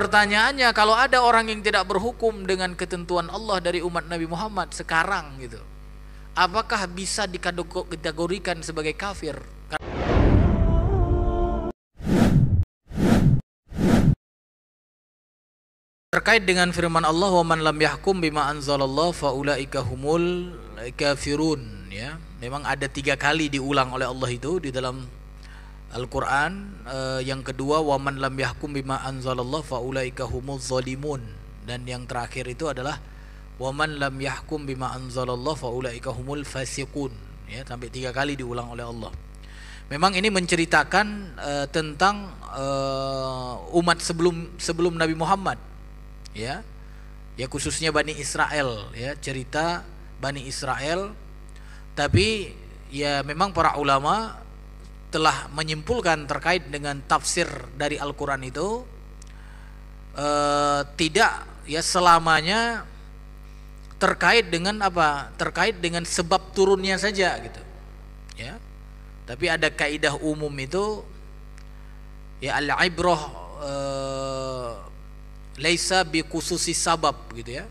pertanyaannya, kalau ada orang yang tidak berhukum dengan ketentuan Allah dari umat Nabi Muhammad sekarang gitu, apakah bisa dikategorikan sebagai kafir? Terkait dengan firman Allah, wa man lam yahkum bima anzalallah faulaika humul kafirun, ya. Memang ada 3 kali diulang oleh Allah itu di dalam Al-Qur'an. Yang kedua, wa man lam yahkum bima anzalallah faulaika humuz zalimun, dan yang terakhir itu adalah wa man lam yahkum bima anzalallah faulaika humul fasiqun, ya, sampai 3 kali diulang oleh Allah. Memang ini menceritakan tentang umat sebelum Nabi Muhammad, ya khususnya Bani Israel, ya, cerita Bani Israel. Tapi ya memang para ulama telah menyimpulkan terkait dengan tafsir dari Al-Quran itu tidak ya selamanya terkait dengan apa? Terkait dengan sebab turunnya saja gitu, ya. Tapi ada kaidah umum itu, ya, al-ibrah laisa bi khususi sabab gitu, ya,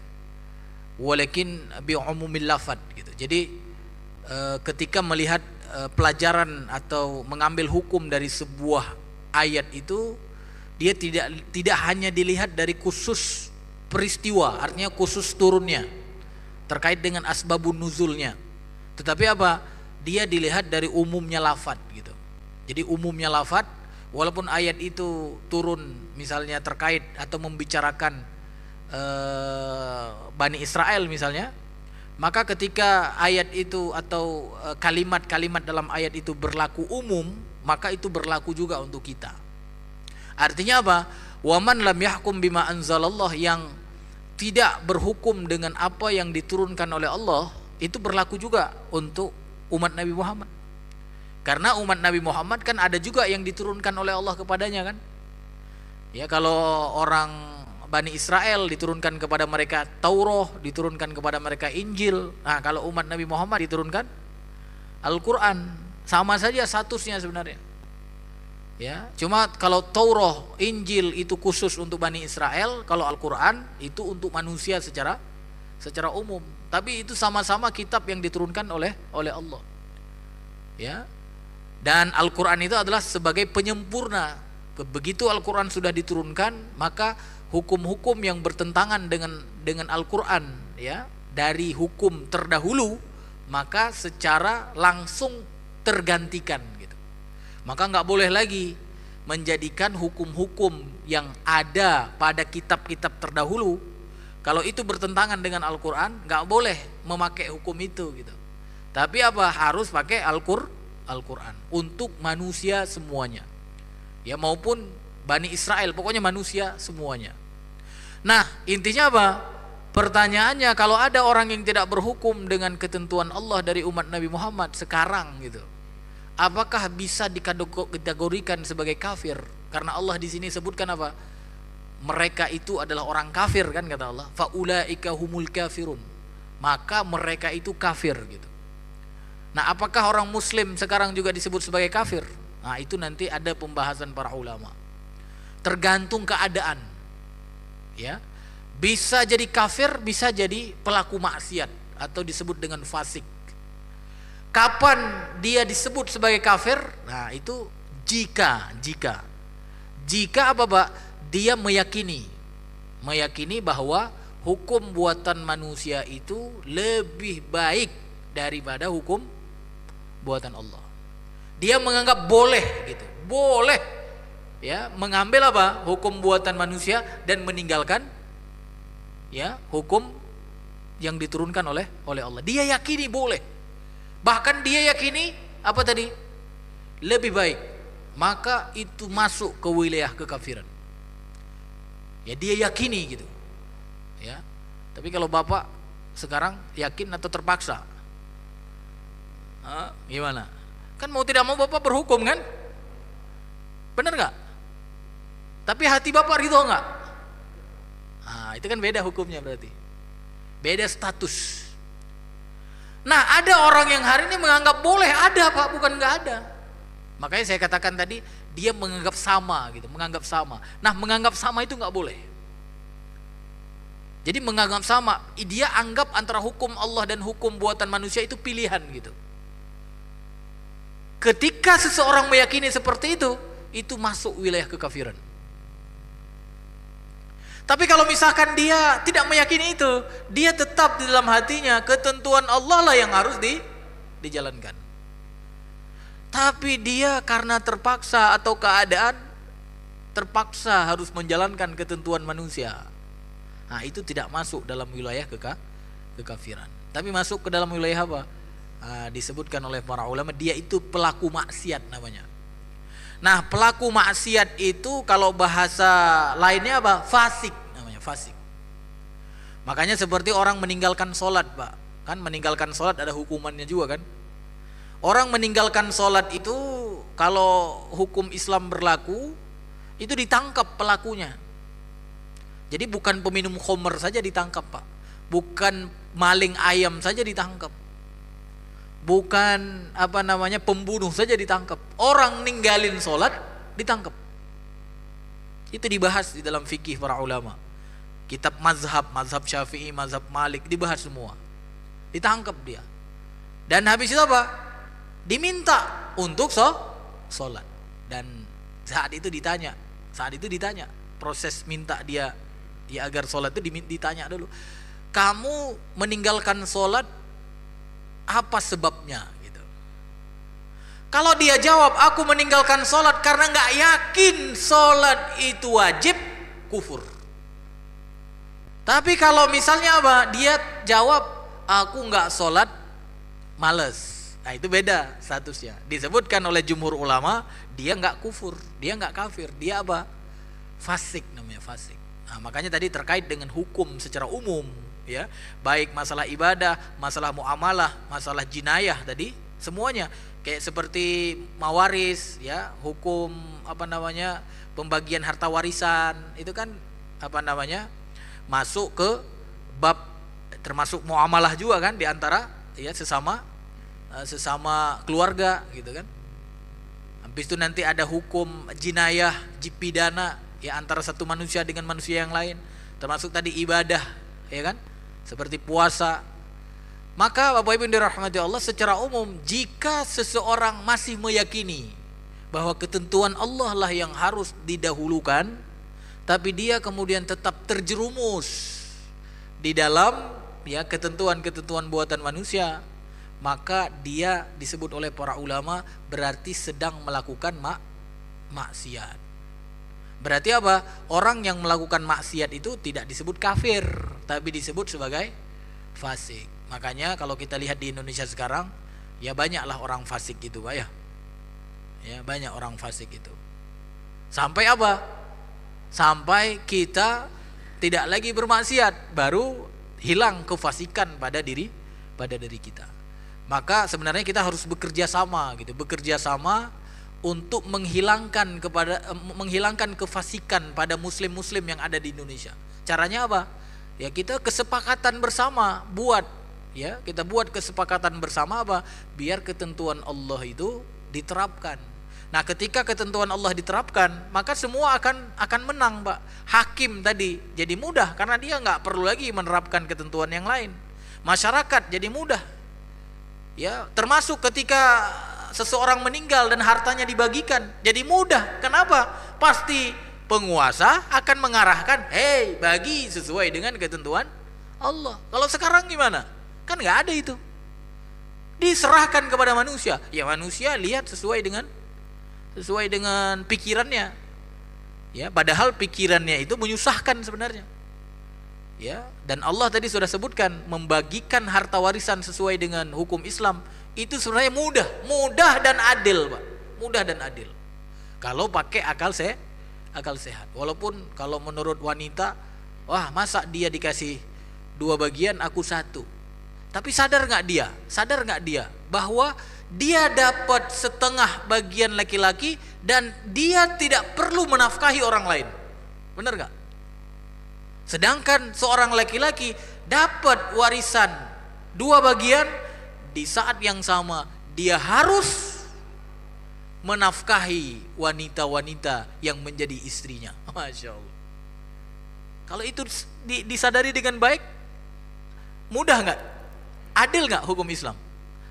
walakin bi umumil lafad gitu. Jadi ketika melihat pelajaran atau mengambil hukum dari sebuah ayat itu, dia tidak hanya dilihat dari khusus peristiwa, artinya khusus turunnya terkait dengan asbabun nuzulnya, tetapi apa? Dia dilihat dari umumnya lafad gitu. Jadi umumnya lafad, walaupun ayat itu turun misalnya terkait atau membicarakan Bani Israel misalnya, maka ketika ayat itu atau kalimat-kalimat dalam ayat itu berlaku umum, maka itu berlaku juga untuk kita. Artinya apa? Waman lam yahkum bima anzalallah, yang tidak berhukum dengan apa yang diturunkan oleh Allah, itu berlaku juga untuk umat Nabi Muhammad. Karena umat Nabi Muhammad kan ada juga yang diturunkan oleh Allah kepadanya kan. Ya, kalau orang Bani Israel diturunkan kepada mereka Taurat, diturunkan kepada mereka Injil. Nah, kalau umat Nabi Muhammad diturunkan Al-Quran. Sama saja statusnya sebenarnya, ya. Cuma kalau Taurat, Injil itu khusus untuk Bani Israel, kalau Al-Quran itu untuk manusia secara umum. Tapi itu sama-sama kitab yang diturunkan oleh Allah, ya. Dan Al-Quran itu adalah sebagai penyempurna. Begitu Al-Quran sudah diturunkan, maka hukum-hukum yang bertentangan dengan Al-Quran, ya, dari hukum terdahulu, maka secara langsung tergantikan gitu. Maka nggak boleh lagi menjadikan hukum-hukum yang ada pada kitab-kitab terdahulu, kalau itu bertentangan dengan Al-Quran, nggak boleh memakai hukum itu gitu. Tapi apa? Harus pakai Al-Quran untuk manusia semuanya, ya, maupun Bani Israel, pokoknya manusia semuanya. Nah, intinya apa? Pertanyaannya, kalau ada orang yang tidak berhukum dengan ketentuan Allah dari umat Nabi Muhammad sekarang gitu, apakah bisa dikategorikan sebagai kafir? Karena Allah di sini sebutkan apa? Mereka itu adalah orang kafir kan, kata Allah. Faulaika humul kafirun. Maka mereka itu kafir gitu. Nah, apakah orang muslim sekarang juga disebut sebagai kafir? Nah, itu nanti ada pembahasan para ulama. Tergantung keadaan, ya. Bisa jadi kafir, bisa jadi pelaku maksiat atau disebut dengan fasik. Kapan dia disebut sebagai kafir? Nah, itu jika apa, Pak? Dia meyakini bahwa hukum buatan manusia itu lebih baik daripada hukum buatan Allah. Dia menganggap boleh gitu, boleh, ya, mengambil apa? Hukum buatan manusia dan meninggalkan, ya, hukum yang diturunkan oleh Allah. Dia yakini boleh. Bahkan dia yakini apa tadi? Lebih baik. Maka itu masuk ke wilayah kekafiran. Ya, dia yakini gitu. Ya. Tapi kalau Bapak sekarang yakin atau terpaksa? Gimana? Kan mau tidak mau Bapak berhukum kan? Benar nggak? Tapi hati Bapak ridho nggak? Nah, itu kan beda hukumnya berarti. Beda status. Nah, ada orang yang hari ini menganggap boleh, ada Pak, bukan nggak ada. Makanya saya katakan tadi, dia menganggap sama gitu, menganggap sama. Nah, menganggap sama itu nggak boleh. Jadi menganggap sama, dia anggap antara hukum Allah dan hukum buatan manusia itu pilihan gitu. Ketika seseorang meyakini seperti itu masuk wilayah kekafiran. Tapi kalau misalkan dia tidak meyakini itu, dia tetap di dalam hatinya ketentuan Allah lah yang harus dijalankan. Tapi dia karena terpaksa atau keadaan terpaksa harus menjalankan ketentuan manusia. Nah, itu tidak masuk dalam wilayah kekafiran. Tapi masuk ke dalam wilayah apa? Disebutkan oleh para ulama, dia itu pelaku maksiat namanya. Nah, pelaku maksiat itu kalau bahasa lainnya apa? Fasik namanya, fasik. Makanya seperti orang meninggalkan sholat, Pak. Kan meninggalkan sholat ada hukumannya juga kan? Orang meninggalkan sholat itu kalau hukum Islam berlaku itu ditangkap pelakunya. Jadi bukan peminum khamr saja ditangkap, Pak. Bukan maling ayam saja ditangkap. Bukan pembunuh saja ditangkap. Orang ninggalin sholat ditangkap. Itu dibahas di dalam fikih para ulama. Kitab mazhab Syafi'i, mazhab Malik dibahas semua. Ditangkap dia. Dan habis itu apa? Diminta untuk sholat. Dan saat itu ditanya proses minta dia agar sholat itu ditanya dulu, kamu meninggalkan sholat apa sebabnya gitu. Kalau dia jawab aku meninggalkan sholat karena nggak yakin sholat itu wajib, kufur. Tapi kalau misalnya apa, dia jawab aku nggak sholat males, nah itu beda statusnya. Disebutkan oleh jumhur ulama, dia nggak kufur, dia nggak kafir, dia apa? Fasik namanya, fasik. Nah, makanya tadi terkait dengan hukum secara umum, ya, baik masalah ibadah, masalah muamalah, masalah jinayah tadi, semuanya kayak seperti mawaris, ya, hukum pembagian harta warisan, itu kan masuk ke bab termasuk muamalah juga kan, diantara ya sesama keluarga gitu kan. Habis itu nanti ada hukum jinayah, pidana ya antara satu manusia dengan manusia yang lain, termasuk tadi ibadah ya kan, seperti puasa. Maka Bapak Ibu yang dirahmati Allah, secara umum jika seseorang masih meyakini bahwa ketentuan Allah lah yang harus didahulukan, tapi dia kemudian tetap terjerumus di dalam ya ketentuan-ketentuan buatan manusia, maka dia disebut oleh para ulama berarti sedang melakukan maksiat. Berarti apa? Orang yang melakukan maksiat itu tidak disebut kafir, tapi disebut sebagai fasik. Makanya kalau kita lihat di Indonesia sekarang, ya banyaklah orang fasik gitu, Pak ya. Ya, banyak orang fasik itu. Sampai apa? Sampai kita tidak lagi bermaksiat, baru hilang kefasikan pada diri kita. Maka sebenarnya kita harus bekerja sama gitu, untuk menghilangkan kefasikan pada muslim-muslim yang ada di Indonesia. Caranya apa? Ya kita kesepakatan bersama kita buat kesepakatan bersama apa? Biar ketentuan Allah itu diterapkan. Nah, ketika ketentuan Allah diterapkan, maka semua akan menang, Pak. Hakim tadi jadi mudah karena dia nggak perlu lagi menerapkan ketentuan yang lain. Masyarakat jadi mudah. Ya, termasuk ketika seseorang meninggal dan hartanya dibagikan, jadi mudah. Kenapa? Pasti penguasa akan mengarahkan, "Hei, bagi sesuai dengan ketentuan Allah." Kalau sekarang gimana? Kan nggak ada itu. Diserahkan kepada manusia. Ya manusia lihat sesuai dengan pikirannya. Ya, padahal pikirannya itu menyusahkan sebenarnya. Ya, dan Allah tadi sudah sebutkan membagikan harta warisan sesuai dengan hukum Islam itu sebenarnya mudah dan adil, Pak. Mudah dan adil. Kalau pakai akal sehat. Walaupun kalau menurut wanita, wah masa dia dikasih 2 bagian aku 1. Tapi sadar nggak dia bahwa dia dapat setengah bagian laki-laki dan dia tidak perlu menafkahi orang lain. Benar nggak? Sedangkan seorang laki-laki dapat warisan 2 bagian, di saat yang sama dia harus menafkahi wanita-wanita yang menjadi istrinya. Masya Allah. Kalau itu disadari dengan baik, mudah nggak? Adil nggak hukum Islam?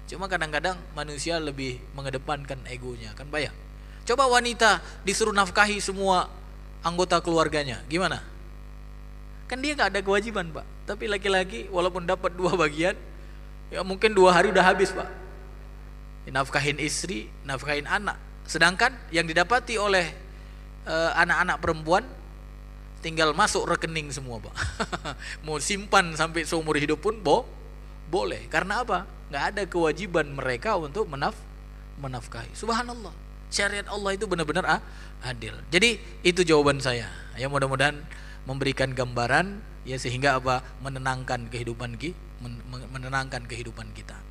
Cuma kadang-kadang manusia lebih mengedepankan egonya, kan bayang. Coba wanita disuruh nafkahi semua anggota keluarganya, gimana? Kan dia nggak ada kewajiban, Pak. Tapi laki-laki walaupun dapat 2 bagian, ya mungkin 2 hari udah habis, Pak. Nafkahin istri, nafkahin anak. Sedangkan yang didapati oleh anak-anak perempuan tinggal masuk rekening semua, Pak. Mau simpan sampai seumur hidup pun boleh. Karena apa? Nggak ada kewajiban mereka untuk menafkahi. Subhanallah. Syariat Allah itu benar-benar adil. Jadi itu jawaban saya. Ya mudah-mudahan memberikan gambaran ya sehingga apa? Menenangkan kehidupan kita.